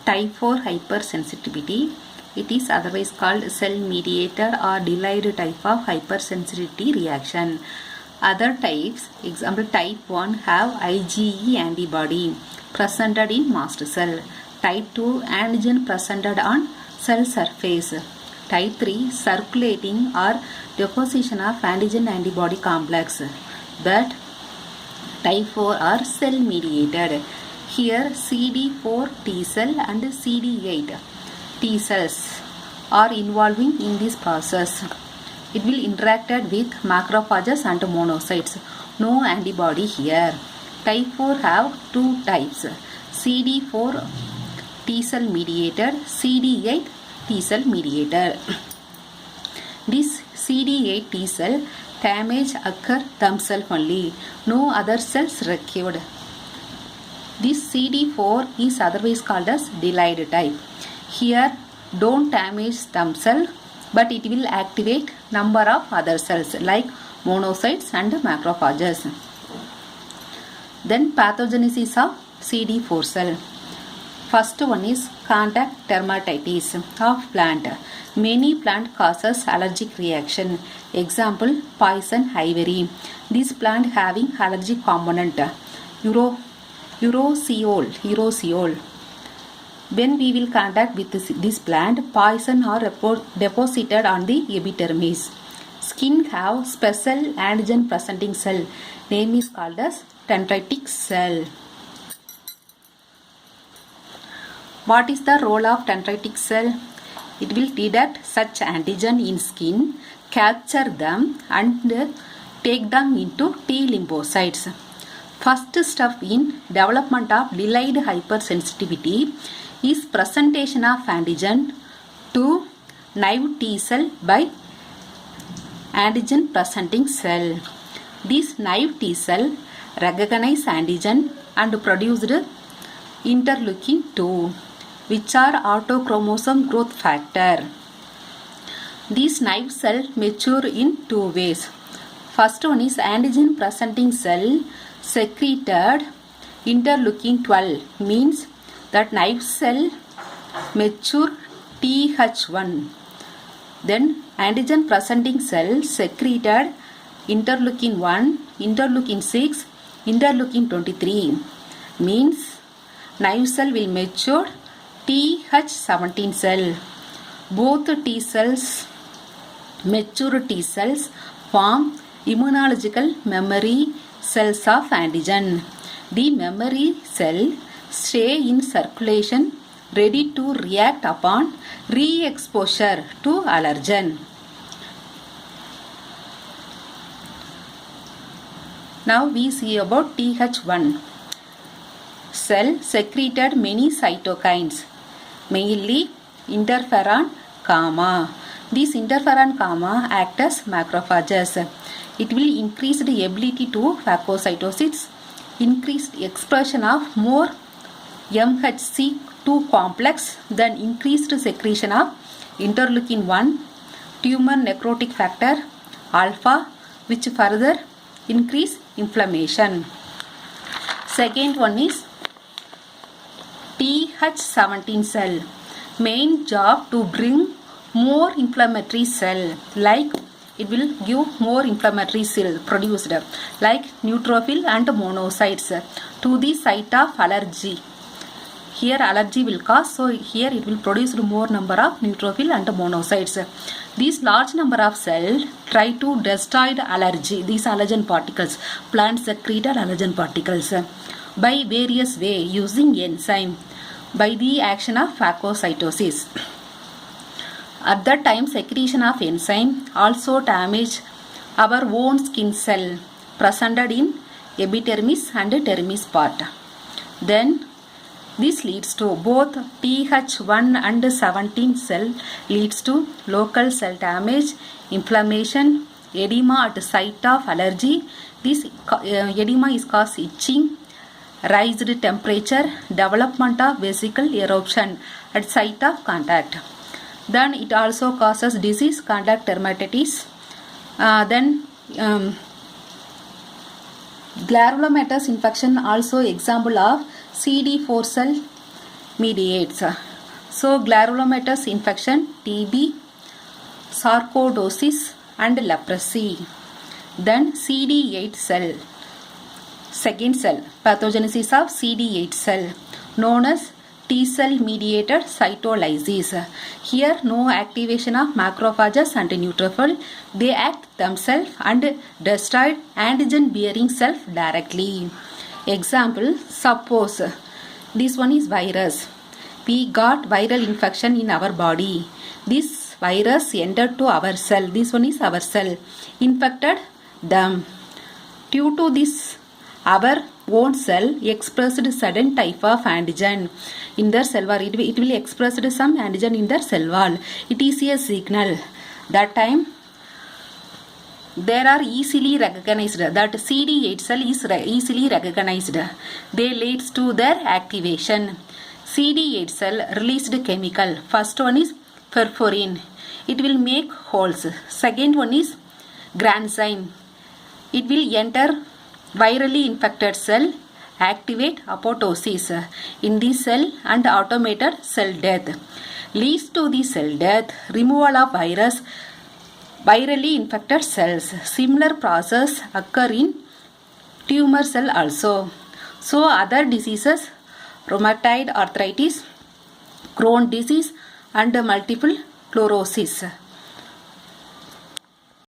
Type 4 hypersensitivity. It is otherwise called cell-mediated or delayed type of hypersensitivity reaction. Other types, example type 1 have IgE antibody presented in mast cell. Type 2 antigen presented on cell surface. Type 3 circulating or deposition of antigen antibody complex. That type 4 are cell mediated. Here CD4 T cell and CD8 T cells are involving in this process. It will interact with macrophages and monocytes. No antibody here. Type 4 have two types. CD4 T cell mediated, CD8 T cell mediated. This CD8 T cell damage occur themselves only. No other cells required. This CD4 is otherwise called as delayed type. Here don't damage themselves, but it will activate number of other cells like monocytes and macrophages. Then pathogenesis of CD4 cell. First one is contact dermatitis of plant. Many plant causes allergic reaction. Example poison ivory. This plant having allergic component urushiol. When we will contact with this plant, poison are deposited on the epidermis. Skin have special antigen presenting cell. Name is called as dendritic cell. What is the role of dendritic cell? It will detect such antigen in skin, capture them and take them into T lymphocytes. First step in development of delayed hypersensitivity is presentation of antigen to naive T cell by antigen presenting cell. This naive T cell recognize antigen and produced interleukin 2, which are autochromosome growth factor. These naive cell mature in two ways. First one is antigen presenting cell secreted interleukin 12, means that naive cell mature TH1. Then antigen presenting cell secreted interleukin 1, interleukin 6, interleukin 23, means naive cell will mature TH17 cell. Both T cells, mature T cells, form immunological memory cells of antigen. The memory cell stay in circulation ready to react upon re-exposure to allergen. Now we see about TH1. Cell secreted many cytokines, mainly interferon gamma. This interferon gamma acts as macrophages. It will increase the ability to phagocytosis, increased expression of more MHC2 complex, then increased secretion of interleukin 1, tumor necrotic factor alpha, which further increase inflammation. Second one is TH17 cell. Main job to bring more inflammatory cell, like it will give more inflammatory cell produced like neutrophil and monocytes to the site of allergy. Here allergy will cause, so here it will produce more number of neutrophil and monocytes. These large number of cells try to destroy the allergy, these allergen particles, plant secreted allergen particles, by various way using enzyme, by the action of phagocytosis. At that time, secretion of enzyme also damage our own skin cell presented in epidermis and dermis part. Then this leads to both TH1 and 17 cell leads to local cell damage, inflammation, edema at the site of allergy. This edema is caused itching, raised temperature, development of vesicle eruption at site of contact. Then it also causes disease, contact dermatitis. Then granulomatous infection also example of CD4 cell mediates. So glomerulomatous infection, TB, sarcoidosis and leprosy. Then CD8 cell, second cell, pathogenesis of CD8 cell known as T cell mediated cytolysis. Here no activation of macrophages and neutrophil. They act themselves and destroy antigen bearing self directly. Example, suppose this one is virus. We got viral infection in our body. This virus entered to our cell. This one is our cell. Infected them. Due to this, our own cell expressed certain type of antigen in their cell wall. It will express some antigen in their cell wall. It is a signal. That time they are easily recognized. That CD8 cell is easily recognized. They leads to their activation. CD8 cell released chemical. First one is perforin. It will make holes. Second one is granzyme. It will enter virally infected cell, activate apoptosis in the cell and automated cell death. Leads to the cell death, removal of virus, virally infected cells. Similar process occur in tumor cell also. So other diseases, rheumatoid arthritis, Crohn's disease and multiple sclerosis.